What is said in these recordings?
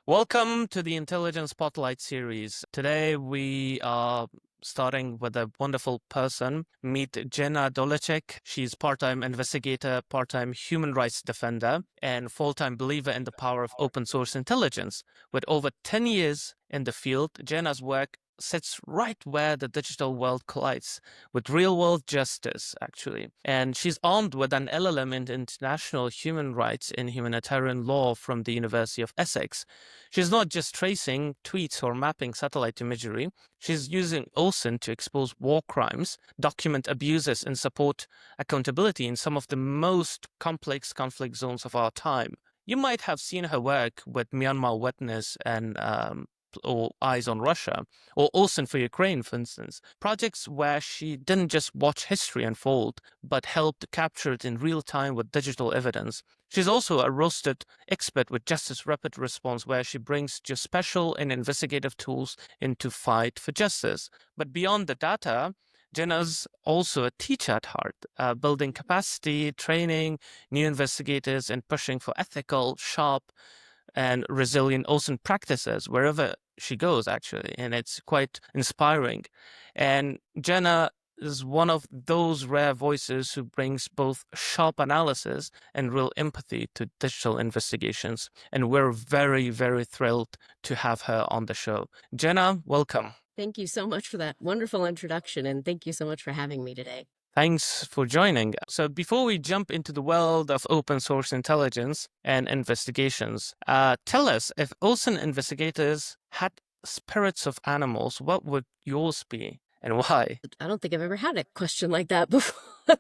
Welcome to the Intelligence Spotlight series. Today we are starting with a wonderful person. Meet Jenna Dolecek. She's part-time investigator, part-time human rights defender, and full-time believer in the power of open source intelligence. With over 10 years in the field, Jenna's work sits right where the digital world collides with real-world justice, actually. And she's armed with an LLM in international human rights and humanitarian law from the University of Essex. She's not just tracing tweets or mapping satellite imagery. She's using OSINT to expose war crimes, document abuses, and support accountability in some of the most complex conflict zones of our time. You might have seen her work with Myanmar Witness and or Eyes on Russia, or OSINT for Ukraine, for instance. Projects where she didn't just watch history unfold, but helped capture it in real time with digital evidence. She's also a rostered expert with Justice Rapid Response, where she brings geospatial and investigative tools into fight for justice. But beyond the data, Jenna's also a teacher at heart, building capacity, training new investigators, and pushing for ethical, sharp, and resilient OSINT practices wherever she goes, actually. And it's quite inspiring. And Jenna is one of those rare voices who brings both sharp analysis and real empathy to digital investigations. And we're very, very thrilled to have her on the show. Jenna, welcome. Thank you so much for that wonderful introduction, and thank you so much for having me today. Thanks for joining. So before we jump into the world of open source intelligence and investigations, tell us, if OSINT investigators had spirits of animals, what would yours be and why? I don't think I've ever had a question like that before.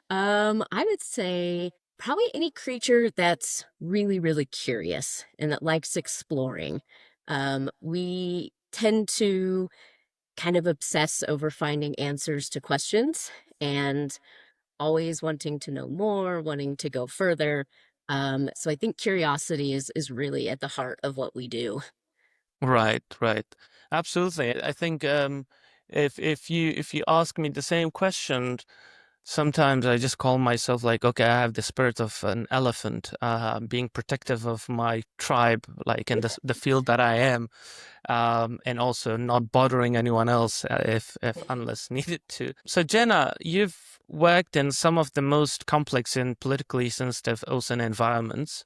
I would say probably any creature that's really, really curious and that likes exploring. We tend to kind of obsess over finding answers to questions and always wanting to know more, wanting to go further. So I think curiosity is really at the heart of what we do. Right, right. Absolutely. I think if you ask me the same question, sometimes I just call myself like, okay, I have the spirit of an elephant, being protective of my tribe, like in the field that I am, and also not bothering anyone else if unless needed to. So Jenna, you've worked in some of the most complex and politically sensitive ocean environments,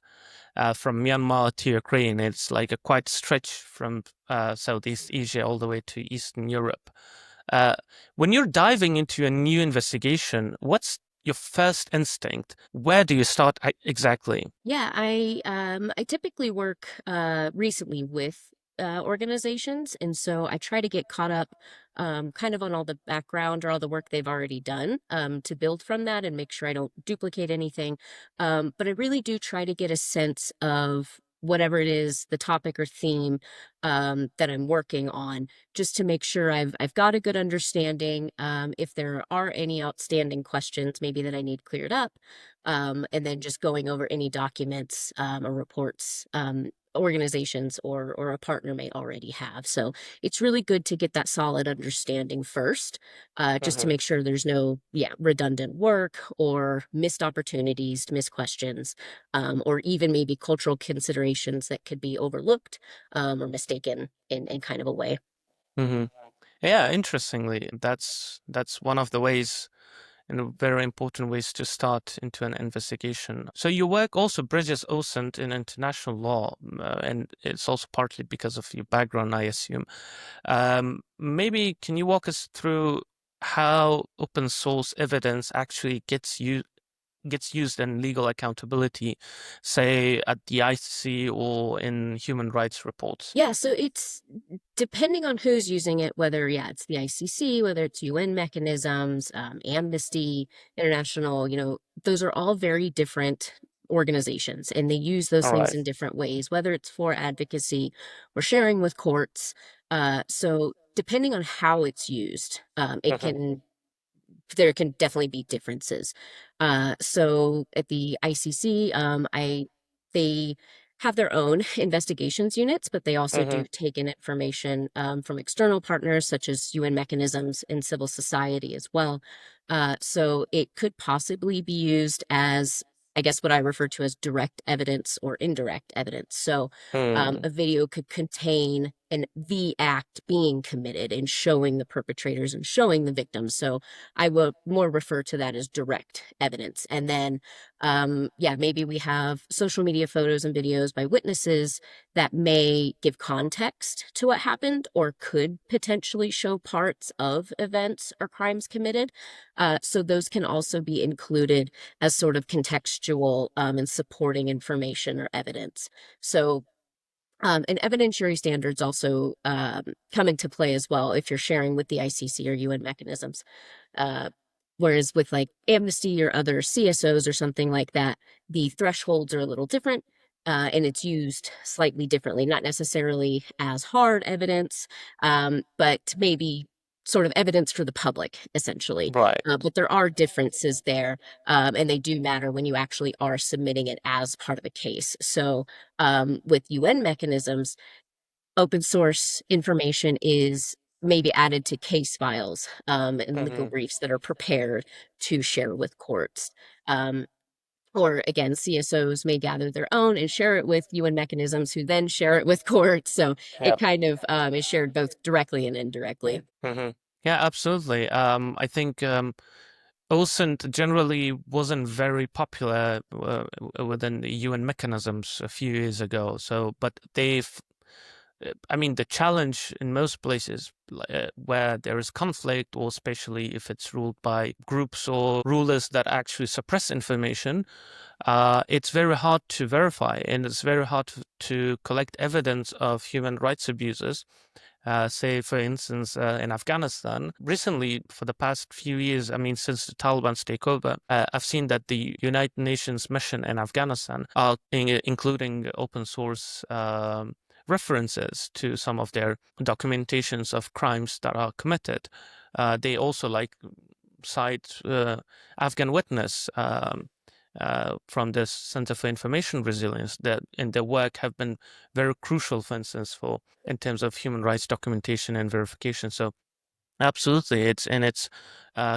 from Myanmar to Ukraine. It's like a quite stretch from Southeast Asia all the way to Eastern Europe. Uh, when you're diving into a new investigation, what's your first instinct? Where do you start exactly? Yeah, I typically work recently with organizations, and so I try to get caught up kind of on all the background or all the work they've already done to build from that and make sure I don't duplicate anything. But I really do try to get a sense of whatever it is, the topic or theme that I'm working on, just to make sure I've got a good understanding. If there are any outstanding questions, maybe that I need cleared up, and then just going over any documents or reports organizations or a partner may already have. So it's really good to get that solid understanding first, just to Mhm. make sure there's no redundant work or missed opportunities, missed questions, or even maybe cultural considerations that could be overlooked or mistaken in kind of a way. Mhm. Yeah, interestingly, that's one of the ways and very important ways to start into an investigation. So your work also bridges OSINT in international law, and it's also partly because of your background, I assume. Maybe can you walk us through how open source evidence actually gets used in legal accountability, say at the ICC or in human rights reports? Yeah, so it's depending on who's using it, whether, it's the ICC, whether it's UN mechanisms, Amnesty International, those are all very different organizations and they use those All things right. in different ways, whether it's for advocacy or sharing with courts. So depending on how it's used, there can definitely be differences. So at the ICC, they have their own investigations units, but they also Mm-hmm. do take in information from external partners such as UN mechanisms and civil society as well. So it could possibly be used as, I guess, what I refer to as direct evidence or indirect evidence. So Mm. a video could contain the act being committed and showing the perpetrators and showing the victims. So I will more refer to that as direct evidence. And then yeah, maybe we have social media photos and videos by witnesses that may give context to what happened or could potentially show parts of events or crimes committed. So those can also be included as sort of contextual and supporting information or evidence. So and evidentiary standards also come into play as well if you're sharing with the ICC or UN mechanisms. Uh, Whereas with like Amnesty or other CSOs or something like that, the thresholds are a little different. And it's used slightly differently, not necessarily as hard evidence, but maybe sort of evidence for the public, essentially. Right. But there are differences there, and they do matter when you actually are submitting it as part of a case. So with UN mechanisms, open source information is maybe added to case files and legal Mm-hmm. briefs that are prepared to share with courts. Um, or again, CSOs may gather their own and share it with UN mechanisms who then share it with courts. So it Yeah. kind of is shared both directly and indirectly. Mm-hmm. Yeah, absolutely. I think OSINT generally wasn't very popular within the UN mechanisms a few years ago. So, but I mean, the challenge in most places where there is conflict, or especially if it's ruled by groups or rulers that actually suppress information, it's very hard to verify, and it's very hard to collect evidence of human rights abuses. Say, for instance, in Afghanistan, recently, for the past few years, I mean, since the Taliban's takeover, I've seen that the United Nations mission in Afghanistan are including open source references to some of their documentations of crimes that are committed. They also like cite Afghan Witness from this Center for Information Resilience that in their work have been very crucial, for instance, for in terms of human rights documentation and verification. So absolutely, it's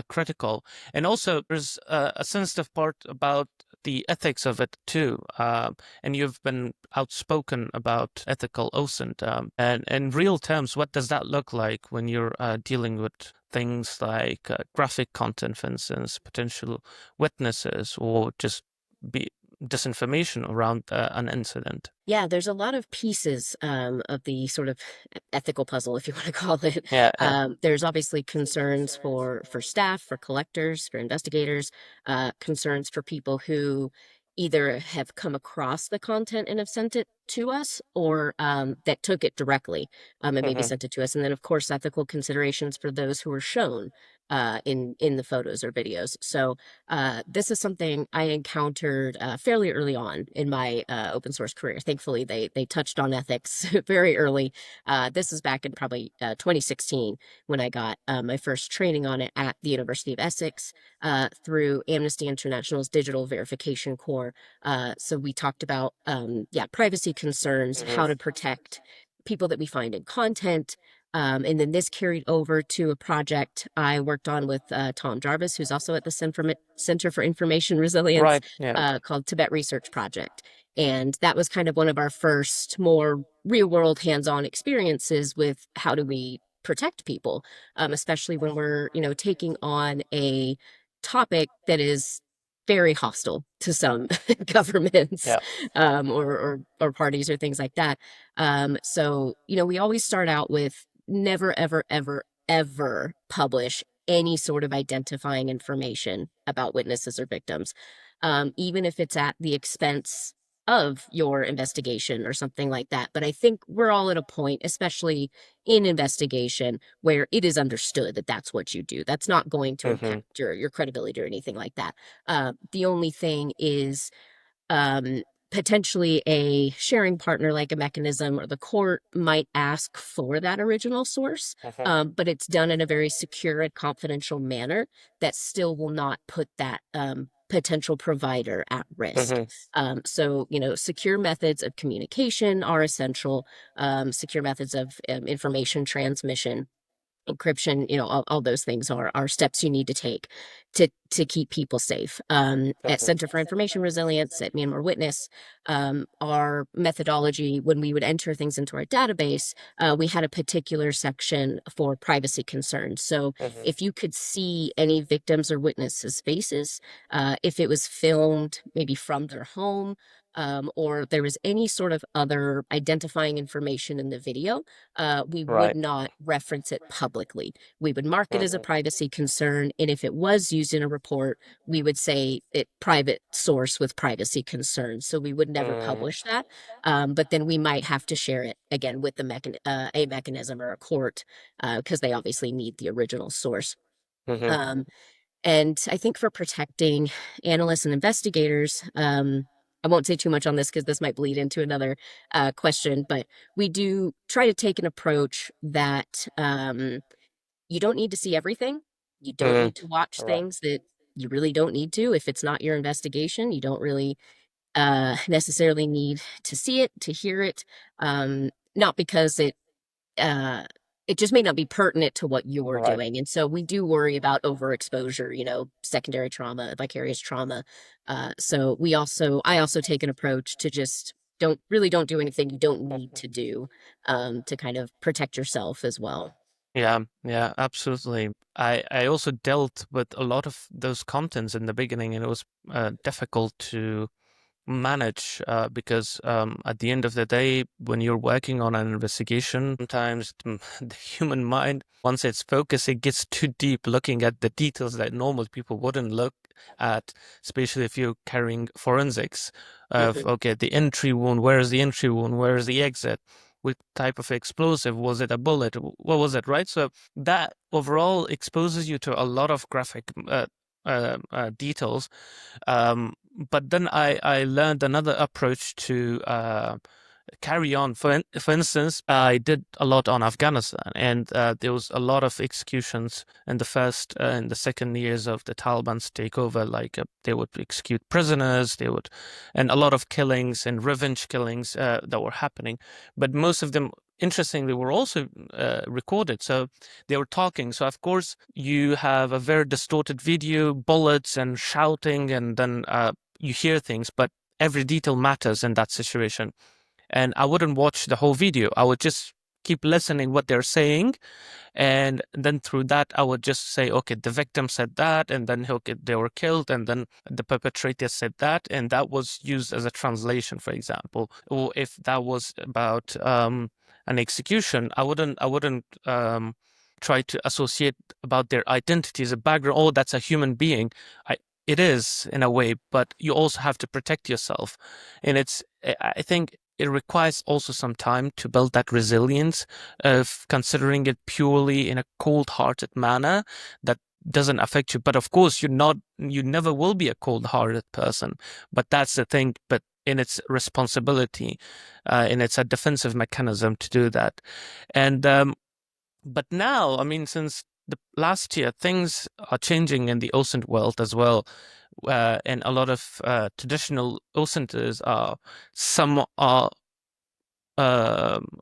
critical, and also there's a sensitive part about the ethics of it too. And you've been outspoken about ethical OSINT. And in real terms, what does that look like when you're dealing with things like graphic content, for instance, potential witnesses, or just be disinformation around an incident? Yeah, there's a lot of pieces of the sort of ethical puzzle, if you want to call it. Yeah, yeah. There's obviously concerns for staff, for collectors, for investigators, concerns for people who either have come across the content and have sent it to us, or that took it directly and maybe Hmm. sent it to us. And then, of course, ethical considerations for those who were shown in the photos or videos. So this is something I encountered fairly early on in my open source career. Thankfully, they touched on ethics very early. This is back in probably 2016 when I got my first training on it at the University of Essex through Amnesty International's Digital Verification Core. So we talked about yeah, privacy concerns, Hmm. how to protect people that we find in content, and then this carried over to a project I worked on with Tom Jarvis, who's also at the Center for Information Resilience, Right. Yeah. called Tibet Research Project. And that was kind of one of our first more real world hands on experiences with how do we protect people, especially when we're, you know, taking on a topic that is very hostile to some governments Yeah. or parties or things like that. So, you know, we always start out with never, ever, ever, ever publish any sort of identifying information about witnesses or victims, even if it's at the expense of your investigation or something like that. But I think we're all at a point, especially in investigation, where it is understood that that's what you do. That's not going to Hmm. impact your credibility or anything like that. The only thing is um, potentially a sharing partner like a mechanism or the court might ask for that original source, Hmm. but it's done in a very secure and confidential manner that still will not put that potential provider at risk. Hmm. So, secure methods of communication are essential, secure methods of information transmission, encryption, all those things are steps you need to take to keep people safe. At Hmm. Center for Information Resilience, at Myanmar Witness, our methodology when we would enter things into our database, we had a particular section for privacy concerns. So Hmm. if you could see any victims or witnesses faces, if it was filmed maybe from their home, or there was any sort of other identifying information in the video, we would Right. not reference it publicly. We would mark it as a Hmm. privacy concern. And if it was used in a report, we would say it private source with privacy concerns. So we would never Hmm. publish that. But then we might have to share it again with a mechanism or a court, because they obviously need the original source. Hmm. Um, and I think for protecting analysts and investigators, I won't say too much on this because this might bleed into another question, but we do try to take an approach that you don't need to see everything. You don't Hmm. need to watch Right. things that you really don't need to. If it's not your investigation, you don't really necessarily need to see it, to hear it. Not because uh, it just may not be pertinent to what you're Right. doing. And so we do worry about overexposure, secondary trauma, vicarious trauma. I also take an approach to just don't do anything you don't need to do, to kind of protect yourself as well. Yeah, yeah, absolutely. I also dealt with a lot of those contents in the beginning, and it was difficult to manage because at the end of the day, when you're working on an investigation, sometimes the human mind, once it's focused, it gets too deep looking at the details that normal people wouldn't look at, especially if you're carrying forensics of, Mhm. okay, the entry wound, where is the entry wound, where is the exit? What type of explosive? Was it a bullet? What was it, right? So that overall exposes you to a lot of graphic details, but then I learned another approach to carry on. For instance, I did a lot on Afghanistan, and there was a lot of executions in the first and the second years of the Taliban's takeover. Like they would execute prisoners, and a lot of killings and revenge killings that were happening. But most of them, interestingly, were also recorded. So they were talking. So of course you have a very distorted video, bullets and shouting, and then you hear things, but every detail matters in that situation. And I wouldn't watch the whole video. I would just keep listening what they're saying, and then through that I would just say, okay, the victim said that, and then okay, they were killed, and then the perpetrator said that, and that was used as a translation, for example. Or if that was about an execution, I wouldn't try to associate about their identity as a background. Oh, that's a human being. I It is in a way, but you also have to protect yourself, and I think it requires also some time to build that resilience of considering it purely in a cold-hearted manner that doesn't affect you. But of course, you never will be a cold-hearted person. But that's the thing. But in its responsibility, and it's a defensive mechanism to do that. And but now, I mean, since the last year, things are changing in the OSINT world as well. And a lot of traditional OSINTers are, some are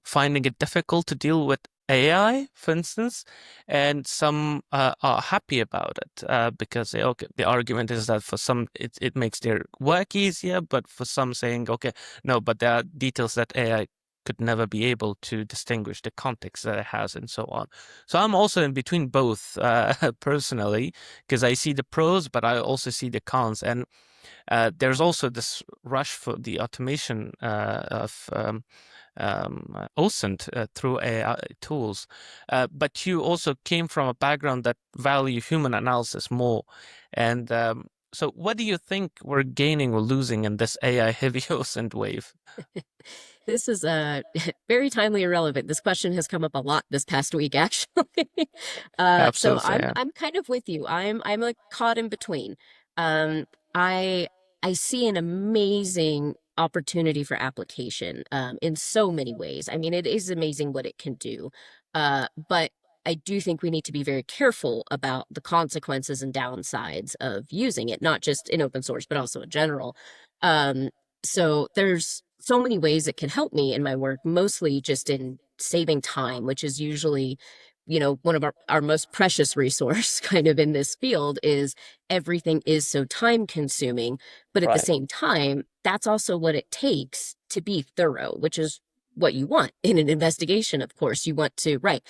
finding it difficult to deal with AI, for instance, and some are happy about it because okay, the argument is that for some it makes their work easier, but for some saying, okay, no, but there are details that AI could never be able to distinguish the context that it has and so on. So I'm also in between both personally, because I see the pros, but I also see the cons. And there's also this rush for the automation of OSINT through AI tools. But you also came from a background that value human analysis more. And so what do you think we're gaining or losing in this AI heavy OSINT wave? This is very timely and relevant. This question has come up a lot this past week, actually. So Absolutely, I'm yeah. I'm kind of with you. I'm like caught in between. Um, I I see an amazing opportunity for application, in so many ways. I mean, it is amazing what it can do. But I do think we need to be very careful about the consequences and downsides of using it, not just in open source, but also in general. Um, so there's so many ways it can help me in my work, mostly just in saving time, which is usually, one of our most precious resource kind of in this field is everything is so time consuming. But at the Right. same time, that's also what it takes to be thorough, which is what you want in an investigation. Of course, you want to, right,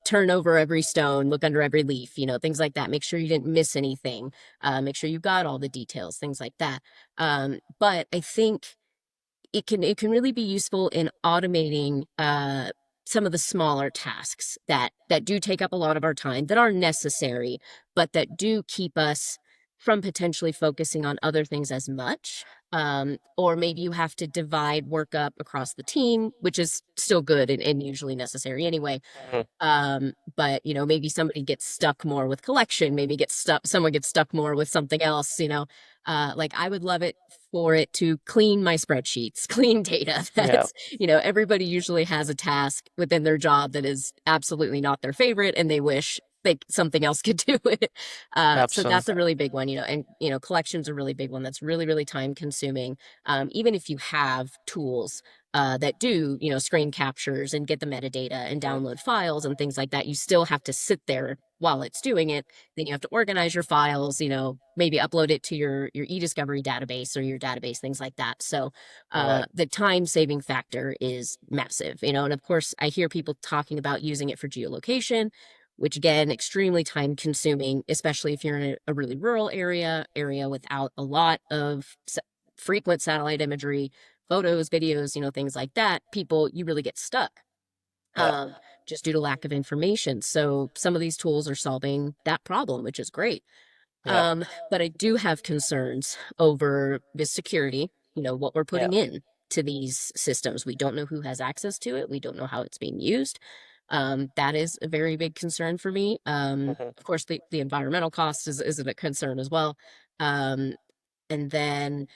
turn over every stone, look under every leaf, things like that. Make sure you didn't miss anything. Make sure you got all the details, things like that. But I think it can really be useful in automating some of the smaller tasks that do take up a lot of our time, that are necessary, but that do keep us from potentially focusing on other things as much. Or maybe you have to divide work up across the team, which is still good and usually necessary anyway. Mhm. But maybe somebody gets stuck more with collection, maybe someone gets stuck more with something else. Like I would love it for it to clean my spreadsheets, clean data. Yeah. Everybody usually has a task within their job that is absolutely not their favorite, and they wish something else could do it. So that's a Absolutely. really big one, and collection's a really big one that's really, really time consuming. Even if you have tools that do, screen captures and get the metadata and Mhm. download files and things like that, you still have to sit there while it's doing it. Then you have to organize your files, maybe upload it to your eDiscovery database or your database, things like that. So Right. the time saving factor is massive, and of course I hear people talking about using it for geolocation, which again, extremely time consuming, especially if you're in a really rural area without a lot of frequent satellite imagery, photos, videos, things like that. You really get stuck Yeah. um, just due to lack of information. So some of these tools are solving that problem, which is great. Yeah. But I do have concerns over the security, what we're Yeah. putting in to these systems. We don't know who has access to it. We don't know how it's being used. That is a very big concern for me. Mhm. Of course, the environmental cost is a concern as well. Um, and then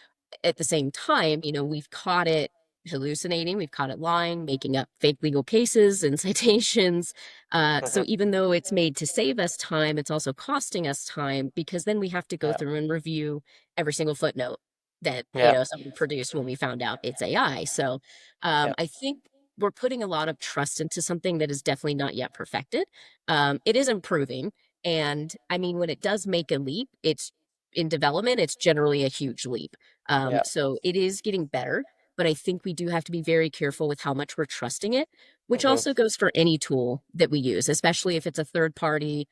at the same time, we've caught it hallucinating, we've caught it lying, making up fake legal cases and citations. So Mhm. even though it's made to save us time, it's also costing us time because then we have to go Yeah. through and review every single footnote that, Yeah. someone produced when we found out it's AI. So Yeah. I think we're putting a lot of trust into something that is definitely not yet perfected. It is improving. And I mean, when it does make a leap, it's in development, it's generally a huge leap. Yeah. So it is getting better, but I think we do have to be very careful with how much we're trusting it, which Mhm. also goes for any tool that we use, especially if it's a third party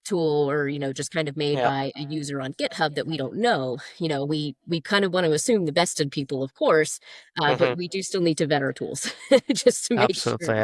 tool or just kind of made Yeah. by a user on GitHub that we don't know. We kind of want to assume the best in people, of course, but Mhm. we do still need to vet our tools just to make sure. Absolutely.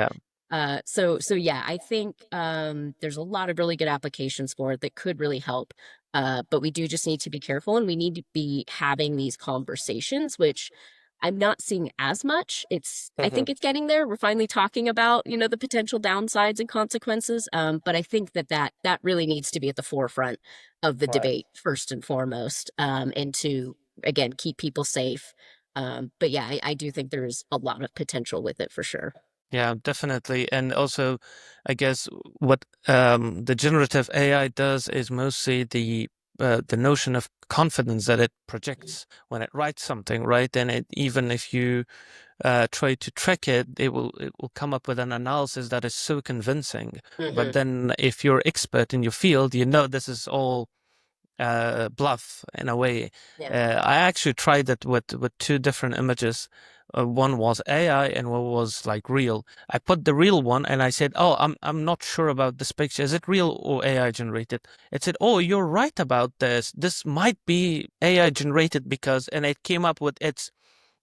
Yeah. So yeah, I think there's a lot of really good applications for it that could really help. But we do just need to be careful, and we need to be having these conversations, which I'm not seeing as much. I Mhm. think it's getting there. We're finally talking about, the potential downsides and consequences. But I think that really needs to be at the forefront of the Right. debate first and foremost, and to again keep people safe. But yeah, I do think there's a lot of potential with it for sure. Yeah, definitely. And also, I guess what the generative AI does is mostly the notion of confidence that it projects when it writes something, right? And even if you try to track it, it will come up with an analysis that is so convincing. But Hmm. then, if you're expert in your field, you know this is all bluff in a way. Yeah. I actually tried it with two different images. One was AI and one was like real. I put the real one and I said, "Oh, I'm not sure about this picture. Is it real or AI generated?" It said, "Oh, you're right about this. This might be AI generated because," and it came up with its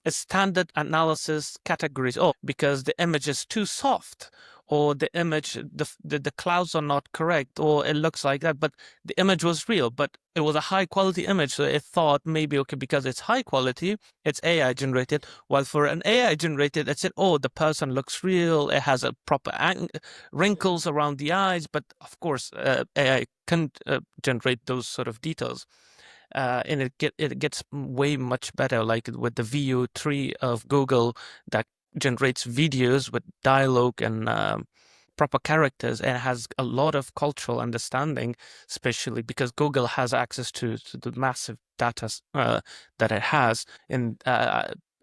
standard analysis categories. Oh, because the image is too soft, or the image, the clouds are not correct, or it looks like that. But the image was real, but it was a high quality image. So it thought maybe, okay, because it's high quality, it's AI generated. While for an AI generated, it said, oh, the person looks real. It has a proper wrinkles around the eyes. But of course, AI can't generate those sort of details, and it gets way much better, like with the VU3 of Google that generates videos with dialogue and proper characters and has a lot of cultural understanding, especially because Google has access to the massive data that it has, and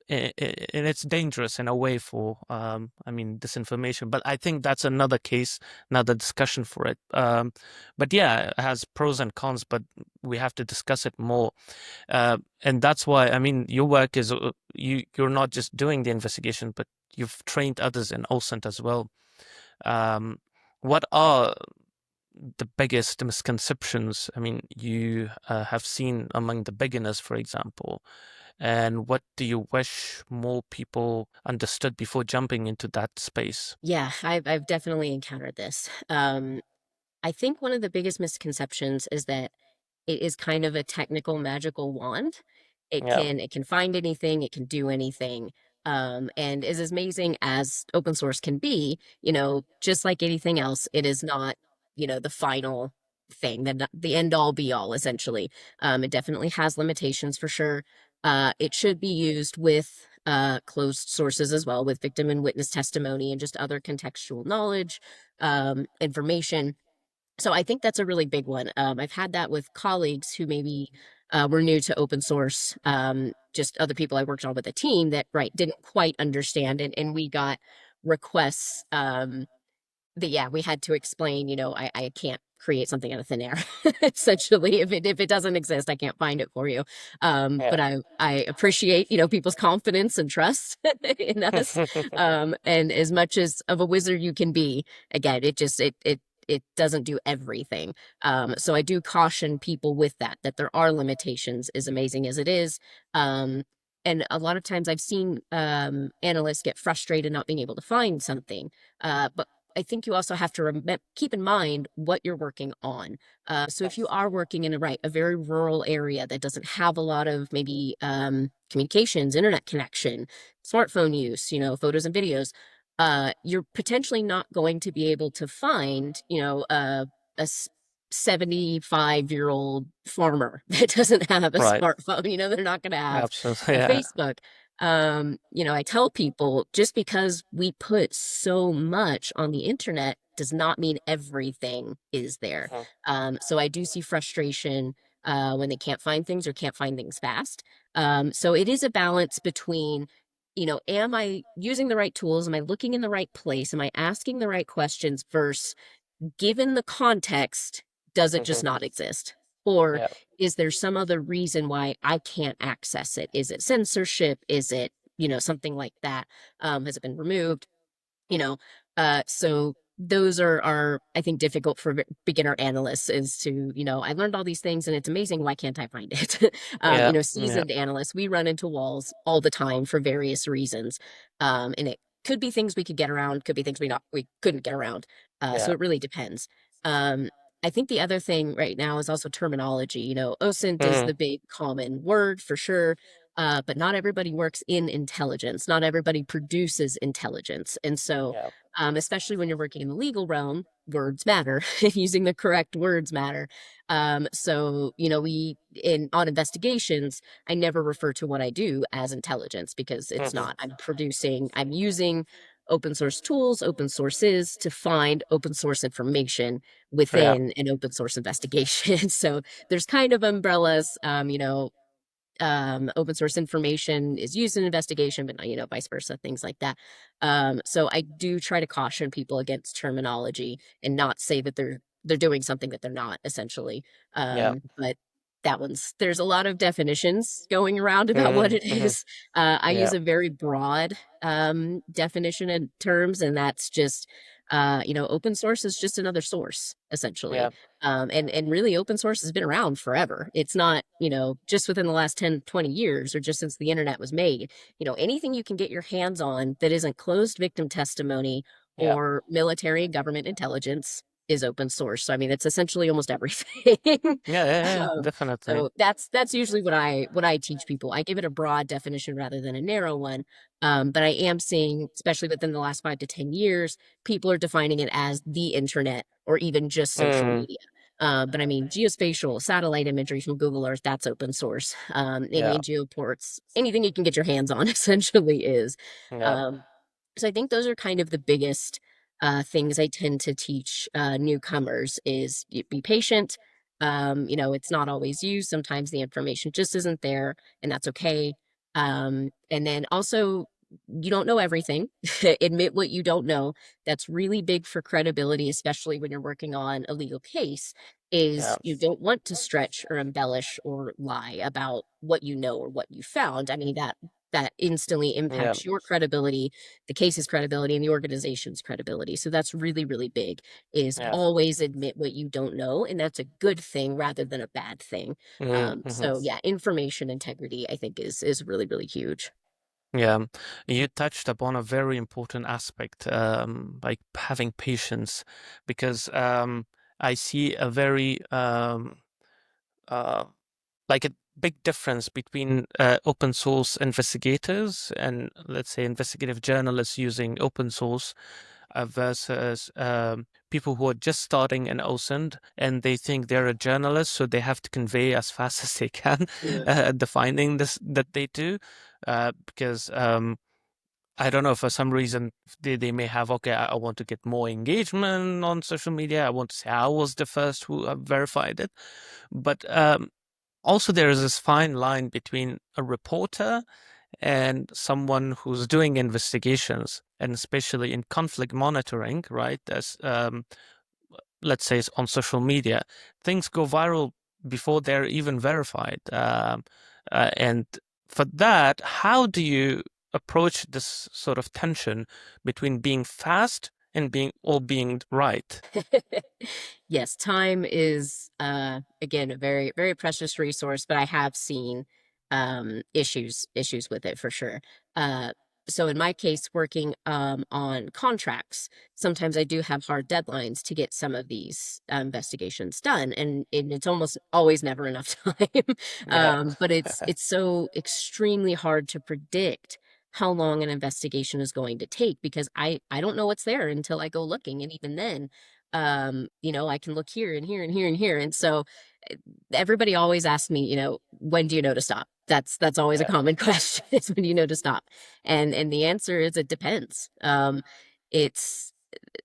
it's dangerous in a way for, I mean, disinformation. But I think that's another case, another discussion for it. But yeah, it has pros and cons, but we have to discuss it more. And that's why, I mean, your work is you're not just doing the investigation, but you've trained others in OSINT as well. Um, what are the biggest misconceptions, I mean, you have seen among the beginners, for example, and what do you wish more people understood before jumping into that space? Yeah, I've definitely encountered this. I think one of the biggest misconceptions is that it is kind of a technical magical wand. Yeah. It can find anything, it can do anything. And is as amazing as open source can be, just like anything else, it is not, the final thing, the end all be all, essentially. It definitely has limitations for sure. It should be used with closed sources as well, with victim and witness testimony and just other contextual knowledge, information. So I think that's a really big one. I've had that with colleagues who maybe were new to open source, just other people I worked on with a team that, right, didn't quite understand. And we got requests that, yeah, we had to explain, I can't create something out of thin air. Essentially, if it doesn't exist, I can't find it for you. But Yeah. I appreciate, people's confidence and trust in us. And as much as of a wizard you can be, again, it doesn't do everything. So I do caution people with that there are limitations, as amazing as it is. Um, and a lot of times I've seen analysts get frustrated not being able to find something. But I think you also have to keep in mind what you're working on. So if you Yes. are working in a very rural area that doesn't have a lot of maybe communications, internet connection, smartphone use, photos and videos, you're potentially not going to be able to find, a 75-year-old farmer that doesn't have a Right. smartphone. They're not going to have Absolutely. a Yeah. Facebook. I tell people just because we put so much on the internet does not mean everything is there. Mhm. So I do see frustration when they can't find things or can't find things fast. So it is a balance between, am I using the right tools? Am I looking in the right place? Am I asking the right questions versus given the context, does it just Mhm. not exist? Or Yeah. is there some other reason why I can't access it? Is it censorship? Is it, something like that? Has it been removed? you know so those are I think difficult for beginner analysts, is to, I learned all these things and it's amazing, why can't I find it? Yeah. Yeah. Seasoned analysts, we run into walls all the time for various reasons, and it could be things we could get around, could be things we couldn't get around. So Yeah. it really depends. um I think the other thing right now is also terminology. OSINT is Mhm. the big common word for sure. But not everybody works in intelligence. Not everybody produces intelligence. And so, Yeah. especially when you're working in the legal realm, words matter. Using the correct words matter. So, on investigations, I never refer to what I do as intelligence, because it's Mhm. not. I'm using open source tools, open sources to find open source information Yeah. within an open source investigation. So there's kind of umbrellas. Open source information is used in investigation, but vice versa, things like that. So I do try to caution people against terminology and not say that they're doing something that they're not, essentially. Yeah. But there's a lot of definitions going around about what Mhm. it Mhm. is. I use Yeah. a very broad definition and terms, and that's just open source is just another source, essentially. Yeah. And really, open source has been around forever. It's not, just within the last 10, 20 years, or just since the internet was made. Anything you can get your hands on that isn't closed victim testimony Yeah. or military and government intelligence is open source. So I mean, it's essentially almost everything. Yeah. Yeah. Yeah. um, Definitely. so that's usually what I teach people. I give it a broad definition rather than a narrow one. But I am seeing, especially within the last 5 to 10 years, people are defining it as the internet or even just social Mm. media. But I mean, geospatial satellite imagery from Google Earth, that's open source. Yeah. Alien geoports, anything you can get your hands on essentially is. Yeah. Um, so I think those are kind of the biggest things I tend to teach newcomers is be patient. It's not always you. Sometimes the information just isn't there, and that's okay. And then also, you don't know everything. Admit what you don't know. That's really big for credibility, especially when you're working on a legal case. Yeah. Is you don't want to stretch or embellish or lie about what you know or what you found. I mean, that instantly Yeah. impacts your credibility, the case's credibility, and the organization's credibility. So that's really, really big, is Yeah. always admit what you don't know. And that's a good thing rather than a bad thing. Mm-hmm. So yeah, information integrity, I think is really, really huge. Yeah, you touched upon a very important aspect, like having patience, because I see a very uh, like a big difference between open source investigators and, let's say, investigative journalists using open source versus people who are just starting in OSINT and they think they're a journalist, so they have to convey as fast as they can the finding this that they do, because I don't know, for some reason they may have, okay, I want to get more engagement on social media. I want to say I was the first who verified it. But also there is this fine line between a reporter and someone who's doing investigations, and especially in conflict monitoring, right? As let's say on social media, things go viral before they're even verified. And for that, how do you approach this sort of tension between being fast and being right? Yes, time is again a very, very precious resource, but I have seen issues with it for sure. Uh so in my case, working on contracts, sometimes I do have hard deadlines to get some of these investigations done, and it's almost always never enough time. Yeah. But it's so extremely hard to predict how long an investigation is going to take because I don't know what's there until I go looking, and even then I can look here and here and here and here. And so eh, everybody always asks me, when do you know to stop? That's always a Yeah. common question is when do you know to stop? And the answer is it depends. It's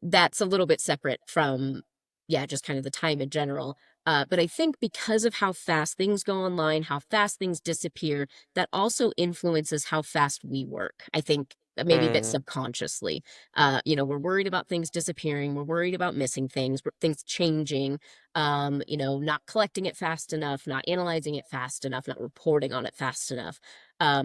That's a little bit separate from, yeah, just kind of the time in general. But I think because of how fast things go online, how fast things disappear, that also influences how fast we work. I think maybe a bit Mm, subconsciously. We're worried about things disappearing. We're worried about missing things, things changing, not collecting it fast enough, not analyzing it fast enough, not reporting on it fast enough.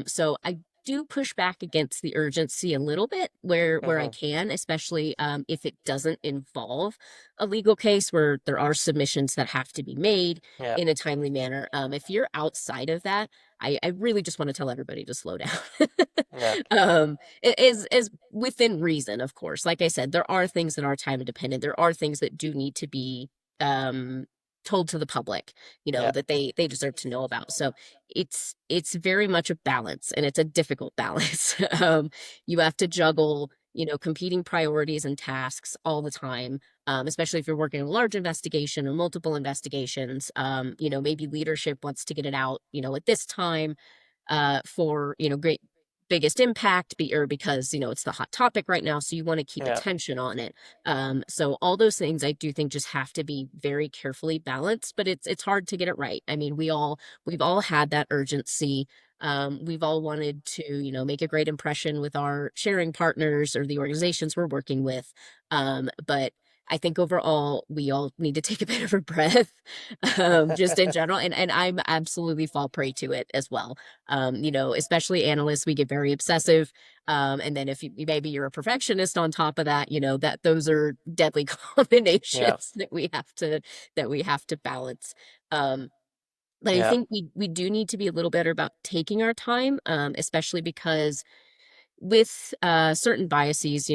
So I do push back against the urgency a little bit where I mhm. can, especially if it doesn't involve a legal case where there are submissions that have to be made Yeah. in a timely manner. If you're outside of that, I really just want to tell everybody to slow down. Yeah. Is within reason, of course. Like I said, there are things that are time dependent. There are things that do need to be um told to the public, Yeah. that they deserve to know about. So it's very much a balance, and it's a difficult balance. You have to juggle, competing priorities and tasks all the time, especially if you're working a large investigation or multiple investigations. Maybe leadership wants to get it out, at this time, for great biggest impact or because it's the hot topic right now, so you want to keep Yeah. attention on it. So all those things I do think just have to be very carefully balanced, but it's hard to get it right. I mean, we've all had that urgency. We've all wanted to make a great impression with our sharing partners or the organizations we're working with. But I think overall we all need to take a bit of a breath, just in general, and I'm absolutely fall prey to it as well. Especially analysts, we get very obsessive. And then if maybe you're a perfectionist on top of that, that those are deadly Yeah. combinations that we have to balance. Um, but I Yeah. think we do need to be a little better about taking our time, especially because with certain biases,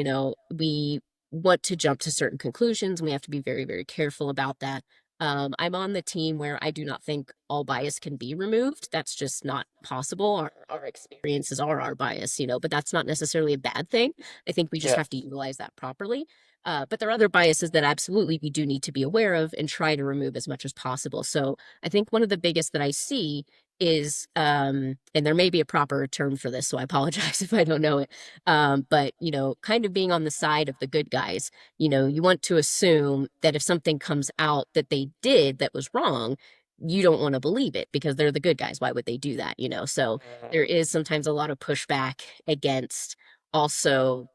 we want to jump to certain conclusions. We have to be very, very careful about that. I'm on the team where I do not think all bias can be removed. That's just not possible. Our experiences are our bias, but that's not necessarily a bad thing. I think we just Yeah. have to utilize that properly. But there are other biases that absolutely we do need to be aware of and try to remove as much as possible. So I think one of the biggest that I see is and there may be a proper term for this, so I apologize if I don't know it. But kind of being on the side of the good guys. You want to assume that if something comes out that they did that was wrong, you don't want to believe it because they're the good guys. Why would they do that? So there is sometimes a lot of pushback against also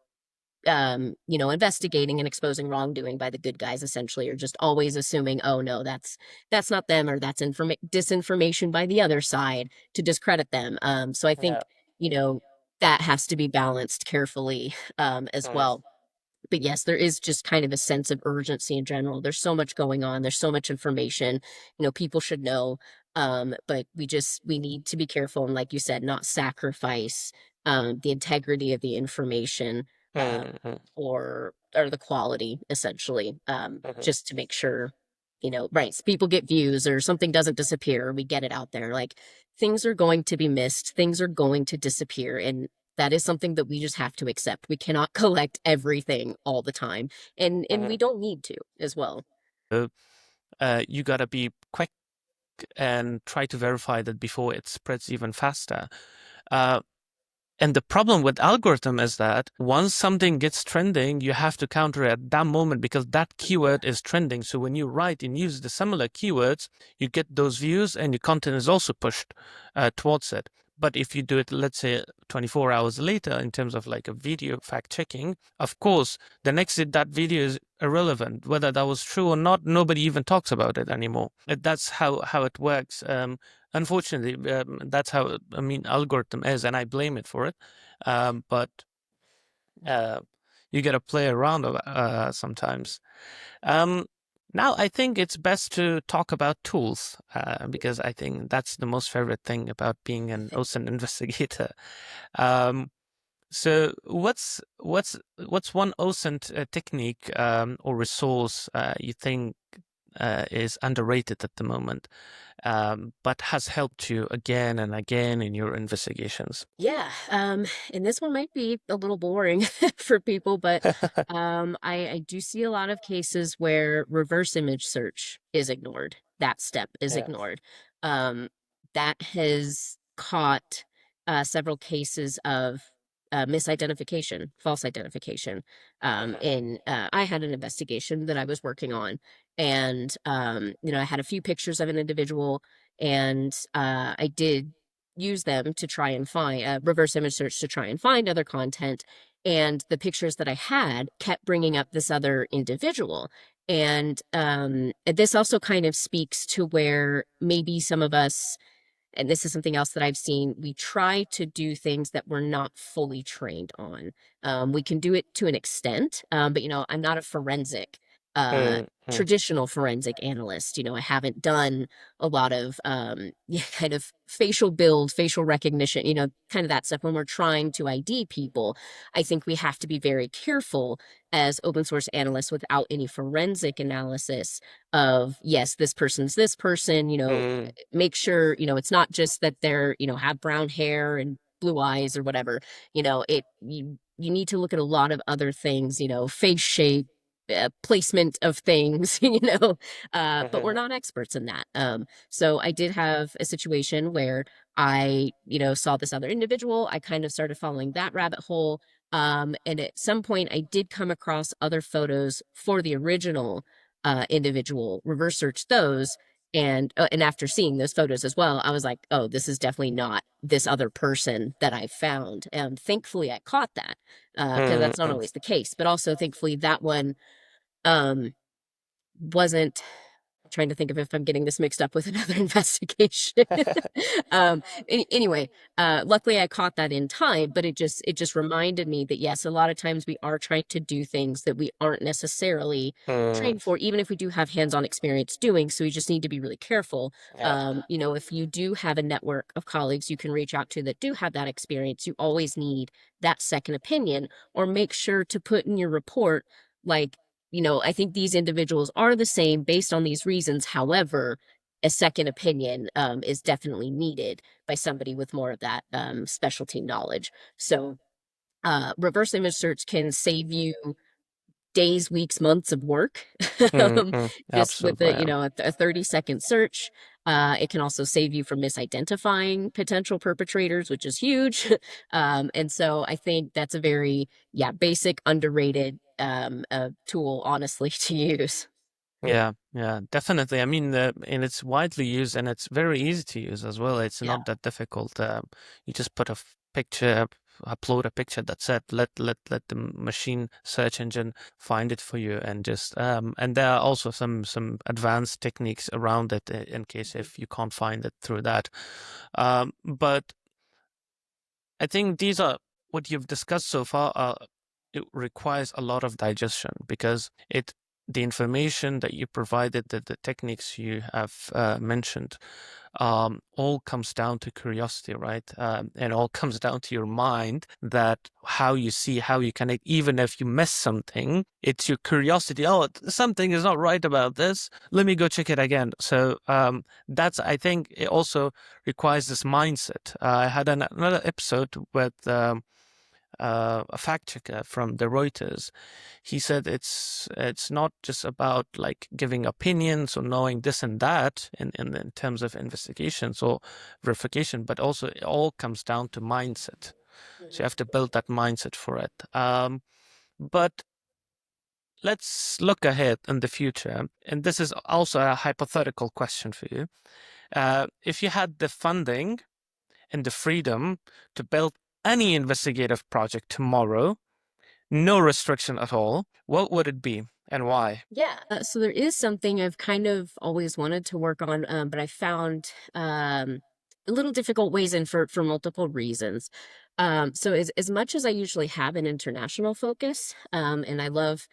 investigating and exposing wrongdoing by the good guys essentially, or just always assuming, oh no, that's not them, or that's disinformation by the other side to discredit them. So I think, Yeah. you know, that has to be balanced carefully as Mm, well. But yes, there is just kind of a sense of urgency in general. There's so much going on. There's so much information, people should know. But we need to be careful and, like you said, not sacrifice the integrity of the information mm, mm, or the quality essentially, mhm, just to make sure, right, so people get views or something doesn't disappear, or we get it out there. Like, things are going to be missed, things are going to disappear, and that is something that we just have to accept. We cannot collect everything all the time, and we mhm. don't need to as well. So, you gotta be quick and try to verify that before it spreads even faster. Uh, And the problem with algorithm is that once something gets trending, you have to counter it at that moment because that keyword is trending. So when you write and use the similar keywords, you get those views and your content is also pushed towards it. But if you do it, let's say 24 hours later, in terms of like a video fact checking, of course, the next that video is irrelevant. Whether that was true or not, nobody even talks about it anymore. That's how it works. Unfortunately, that's how algorithm is, and I blame it for it. But uh, you got to play around sometimes. Um, Now, I think it's best to talk about tools because I think that's the most favorite thing about being an OSINT investigator. Um, so, what's one OSINT technique or resource you think is underrated at the moment, but has helped you again and again in your investigations? Yeah, and this one might be a little boring for people, but I do see a lot of cases where reverse image search is ignored. That step is Yeah. ignored. Um, that has caught several cases of misidentification, false identification. I had an investigation that I was working on, and I had a few pictures of an individual, and I did use them to try and find reverse image search to try and find other content. And the pictures that I had kept bringing up this other individual. And this also kind of speaks to where maybe some of us, and this is something else that I've seen, we try to do things that we're not fully trained on. We can do it to an extent, but I'm not a forensic, Mm, mm, traditional forensic analyst. I haven't done a lot of yeah, kind of facial build, facial recognition, kind of that stuff. When we're trying to ID people, I think we have to be very careful as open source analysts without any forensic analysis of, yes, this person's this person, mm, make sure, it's not just that they're, have brown hair and blue eyes or whatever. You need to look at a lot of other things, face shape, placement of things, but we're mhm, not experts in that. So I did have a situation where I, saw this other individual. I kind of started following that rabbit hole. And at some point I did come across other photos for the original individual, reverse search those, and after seeing those photos as well, I was like, oh, this is definitely not this other person that I found. And thankfully I caught that, because mm, that's not mm. always the case. But also thankfully that one um wasn't, trying to think of if I'm getting this mixed up with another investigation. Anyway, luckily I caught that in time, but it just reminded me that yes, a lot of times we are trying to do things that we aren't necessarily Mm, trained for, even if we do have hands-on experience doing. So we just need to be really careful. yeah. If you do have a network of colleagues you can reach out to that do have that experience, you always need that second opinion, or make sure to put in your report, like, I think these individuals are the same based on these reasons. However, a second opinion is definitely needed by somebody with more of that specialty knowledge. So, reverse image search can save you days, weeks, months of work, Mm, um, mm. just with Absolutely. Yeah. a 30-second search. It can also save you from misidentifying potential perpetrators, which is huge. And so I think that's a very, yeah, basic, underrated tool, honestly, to use. Yeah, yeah, definitely. I mean, and it's widely used and it's very easy to use as well. It's Yeah. not that difficult. You just put a picture, upload a picture. That's it. Let the machine search engine find it for you, and just and there are also some advanced techniques around it in case if you can't find it through that. But I think these are what you've discussed so far. It requires a lot of digestion because the information that you provided, the techniques you have mentioned, all comes down to curiosity, right? And all comes down to your mind that how you see, how you connect. Even if you miss something, it's your curiosity. Oh, something is not right about this. Let me go check it again. So that's, I think, it also requires this mindset. I had another episode with a fact checker from the Reuters. He said it's not just about like giving opinions or knowing this and that in terms of investigations or verification, but also it all comes down to mindset. So you have to build that mindset for it. But let's look ahead in the future, and this is also a hypothetical question for you. If you had the funding and the freedom to build any investigative project tomorrow, no restriction at all, what would it be and why? Yeah. So there is something I've kind of always wanted to work on, but I found a little difficult ways in for multiple reasons. So as much as I usually have an international focus, and I love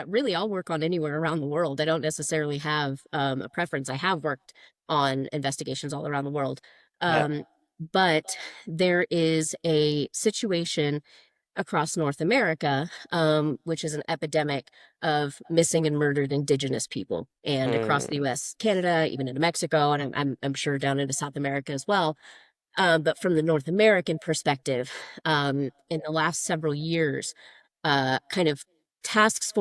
really I'll work on anywhere around the world. I don't necessarily have a preference. I have worked on investigations all around the world. Yeah. Um, but there is a situation across North America, which is an epidemic of missing and murdered Indigenous people, and across the Mm, U.S., Canada, even into Mexico, and I'm sure down into South America as well. But from the North American perspective, in the last several years, kind of task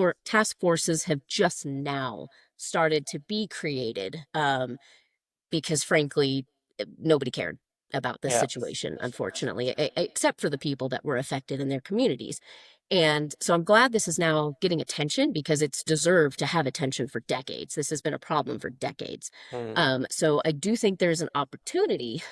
forces have just now started to be created. Because frankly, nobody cared about this yeah. situation, unfortunately, except for the people that were affected in their communities. And so I'm glad this is now getting attention because it's deserved to have attention for decades. This has been a problem for decades. Mm, So I do think there's an opportunity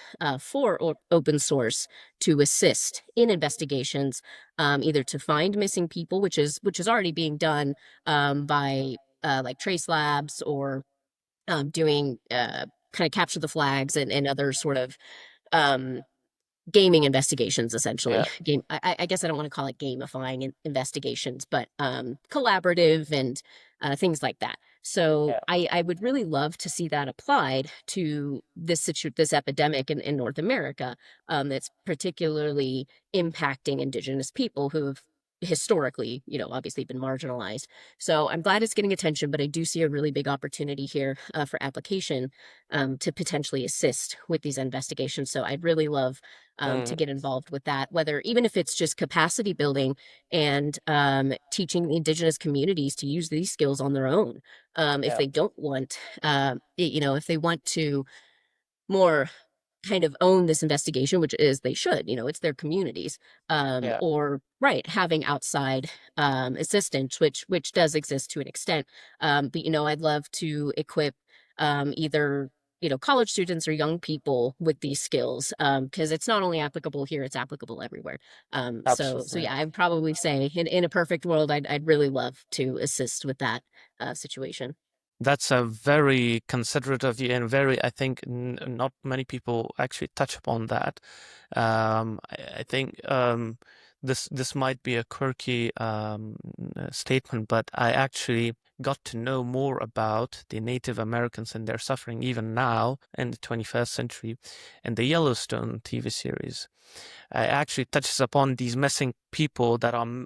for open source to assist in investigations, either to find missing people, which is already being done by like trace labs or doing kind of capture the flags and other sort of um, gaming investigations, essentially. yeah. I guess I don't want to call it gamifying investigations, but collaborative and things like that. So Yeah. I would really love to see that applied to this epidemic in North America, that's particularly impacting Indigenous people who have historically, obviously been marginalized. So I'm glad it's getting attention, but I do see a really big opportunity here for application to potentially assist with these investigations. So I'd really love to Mm, get involved with that, whether even if it's just capacity building and teaching the Indigenous communities to use these skills on their own. If yeah. they don't want, if they want to more kind of own this investigation, which is they should, it's their communities, Yeah. or right, having outside assistance, which does exist to an extent. But I'd love to equip either college students or young people with these skills, because it's not only applicable here, it's applicable everywhere. So Absolutely. yeah, I'd probably say in a perfect world, I'd really love to assist with that situation. That's a very considerate of you and very, I think, not many people actually touch upon that. I think this might be a quirky statement, but I actually got to know more about the Native Americans and their suffering even now in the 21st century in the Yellowstone TV series. It actually touches upon these missing people that are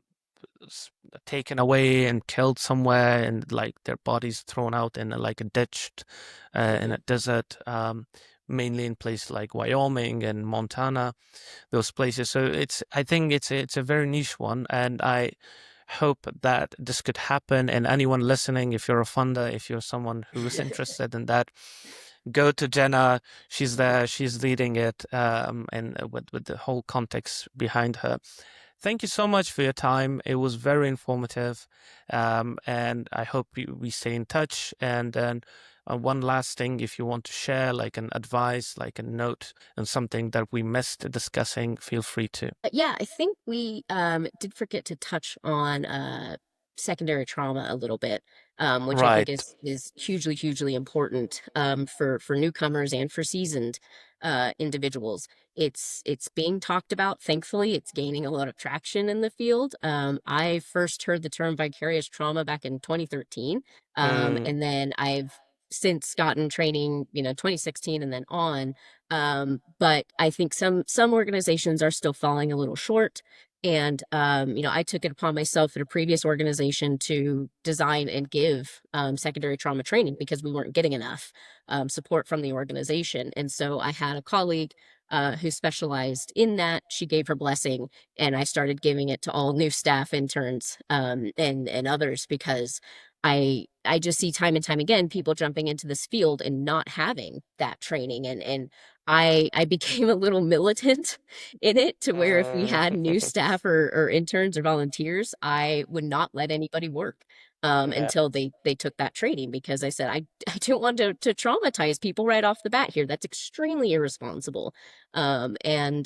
taken away and killed somewhere and like their bodies thrown out in like a ditch in a Mhm. desert, mainly in places like Wyoming and Montana, those places. So I think it's a very niche one, and I hope that this could happen. And anyone listening, if you're a funder, if you're someone who is interested in that, go to Jenna. She's there. She's leading it, and with the whole context behind her. Thank you so much for your time. It was very informative, and I hope we stay in touch. And then one last thing, if you want to share like an advice, like a note, and something that we missed discussing, feel free to. Yeah, I think we did forget to touch on secondary trauma a little bit, which I think Right. is hugely important for newcomers and for seasoned individuals. It's being talked about. Thankfully, it's gaining a lot of traction in the field. I first heard the term vicarious trauma back in 2013, Mm, and then I've since gotten training, 2016 and then on. But I think some organizations are still falling a little short. And I took it upon myself at a previous organization to design and give secondary trauma training because we weren't getting enough support from the organization. And so I had a colleague who specialized in that. She gave her blessing, and I started giving it to all new staff, interns, and others because I just see time and time again people jumping into this field and not having that training, and I became a little militant in it to where if we had new mm. staff or interns or volunteers, I would not let anybody work Yeah. until they took that training because I said I don't want to traumatize people right off the bat here. That's extremely irresponsible, and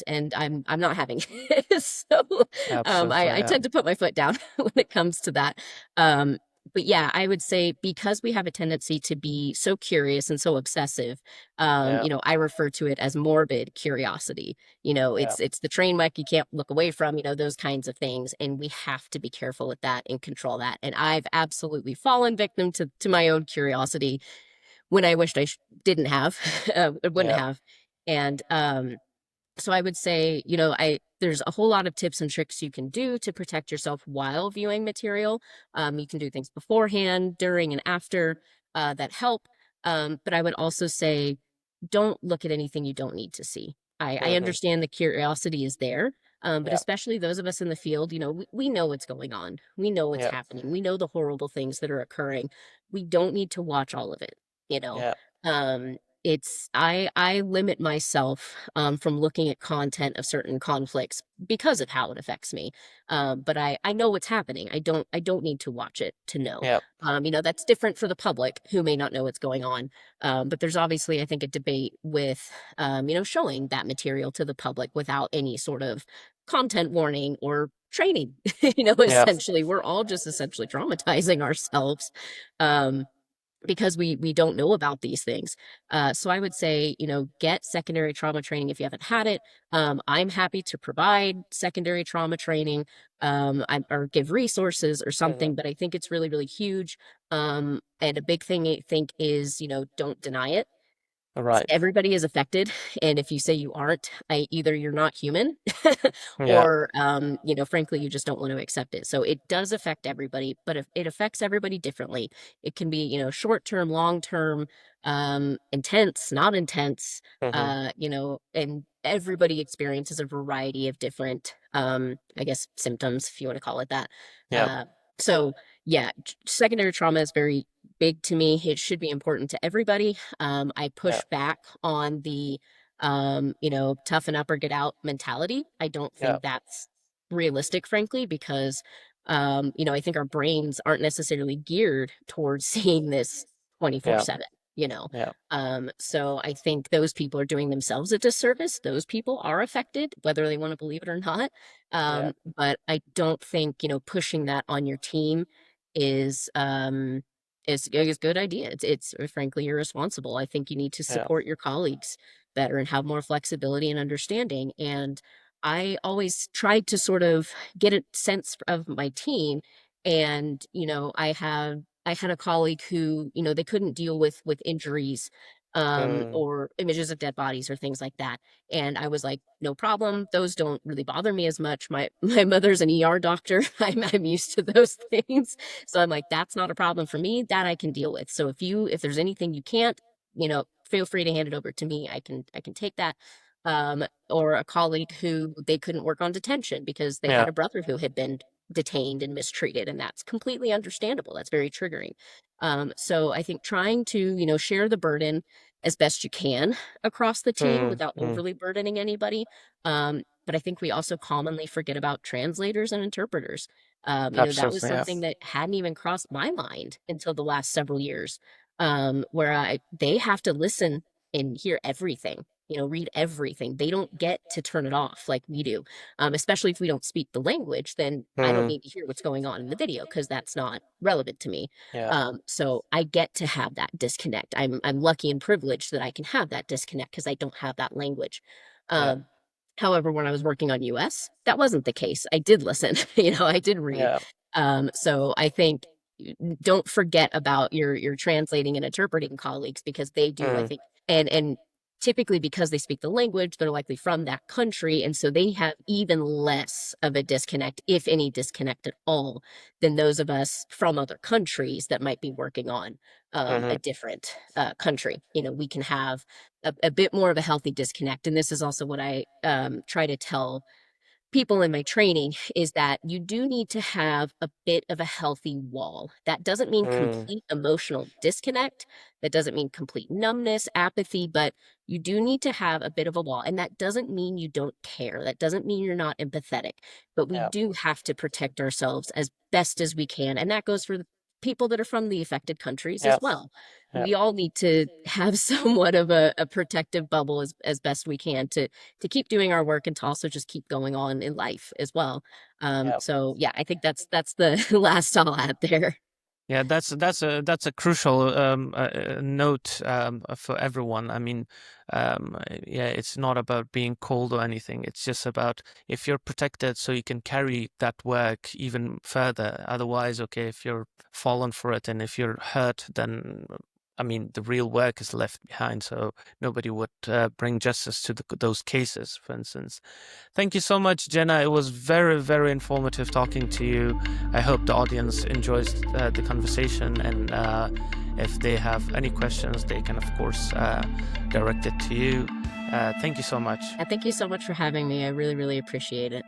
I'm not having it. So Absolutely. I Yeah. tend to put my foot down when it comes to that. Um, but yeah, I would say because we have a tendency to be so curious and so obsessive, Yeah. I refer to it as morbid curiosity. Yeah. It's the train wreck you can't look away from, those kinds of things. And we have to be careful with that and control that. And I've absolutely fallen victim to my own curiosity when I wished didn't have, wouldn't Yeah. have. And so I would say, I there's a whole lot of tips and tricks you can do to protect yourself while viewing material. You can do things beforehand, during, and after that help. But I would also say, don't look at anything you don't need to see. I Hmm. understand the curiosity is there, but Yeah. especially those of us in the field, we know what's going on. We know what's Yeah. happening. We know the horrible things that are occurring. We don't need to watch all of it, you know. Yeah. Um, I limit myself from looking at content of certain conflicts because of how it affects me. But I know what's happening. I don't need to watch it to know. Yeah. That's different for the public who may not know what's going on. But there's obviously, I think, a debate with showing that material to the public without any sort of content warning or training. Yeah. Essentially, we're all just essentially traumatizing ourselves. Um, because we don't know about these things. So I would say, get secondary trauma training if you haven't had it. I'm happy to provide secondary trauma training, or give resources or Hmm. something, but I think it's really huge. And a big thing I think is, don't deny it. Right. Everybody is affected, and if you say you aren't, either you're not human Yeah. or frankly you just don't want to accept it. So it does affect everybody, but if it affects everybody differently. It can be, short term, long term, intense, not intense, Hmm. and everybody experiences a variety of different I guess symptoms, if you want to call it that. Yeah. So yeah, secondary trauma is very big to me. It should be important to everybody. I Yeah. push back on the, toughen up or get out mentality. I don't Yeah. think that's realistic, frankly, because, I think our brains aren't necessarily geared towards seeing this Yeah. 24/7, you know. Yeah. So I think those people are doing themselves a disservice. Those people are affected, whether they want to believe it or not. Yeah. But I don't think, pushing that on your team is is a good idea. It's frankly irresponsible. I think you need to Yeah. support your colleagues better and have more flexibility and understanding. And I always tried to sort of get a sense of my team. And, I had a colleague who, they couldn't deal with injuries Mm. or images of dead bodies or things like that. And I was like, no problem. Those don't really bother me as much. My mother's an ER doctor. I'm used to those things. So I'm like, that's not a problem for me. That I can deal with. So if there's anything you can't, feel free to hand it over to me. I can take that. Or a colleague who they couldn't work on detention because they Yeah. had a brother who had been detained and mistreated, and that's completely understandable. That's very triggering. So I think trying to, share the burden as best you can across the team Mm, without mm, overly burdening anybody. But I think we also commonly forget about translators and interpreters. That was absolutely, yeah. something that hadn't even crossed my mind until the last several years, where they have to listen and hear everything, read everything. They don't get to turn it off like we do, especially if we don't speak the language. Then I don't Mm, need to hear what's going on in the video because that's not relevant to me. yeah, So I get to have that disconnect. I'm lucky and privileged that I can have that disconnect because I don't have that language. yeah, Um, However, when I was working on US, that wasn't the case. I did listen, I did read. yeah. So I think don't forget about your translating and interpreting colleagues because they do, I Mm, think, and typically because they speak the language, they're likely from that country, and so they have even less of a disconnect, if any disconnect at all, than those of us from other countries that might be working on mm-hmm, a different country. We can have a bit more of a healthy disconnect, and this is also what I try to tell people in my training is that you do need to have a bit of a healthy wall. That doesn't mean mm, complete emotional disconnect. That doesn't mean complete numbness, apathy, but you do need to have a bit of a wall. And that doesn't mean you don't care. That doesn't mean you're not empathetic, but we yeah, do have to protect ourselves as best as we can. And that goes for the people that are from the affected countries yeah, as well. yeah, We all need to have somewhat of a protective bubble as best we can to keep doing our work and to also just keep going on in life as well. yeah. So yeah, I think that's the last I'll add there. Yeah, that's a crucial note for everyone. I mean, yeah, it's not about being cold or anything. It's just about if you're protected, so you can carry that work even further. Otherwise, okay, if you're fallen for it and if you're hurt, then I mean, the real work is left behind. So nobody would bring justice to those cases, for instance. Thank you so much, Jenna. It was very, very informative talking to you. I hope the audience enjoys the conversation, and if they have any questions, they can, of course, direct it to you. Thank you so much. And thank you so much for having me. I really, really appreciate it.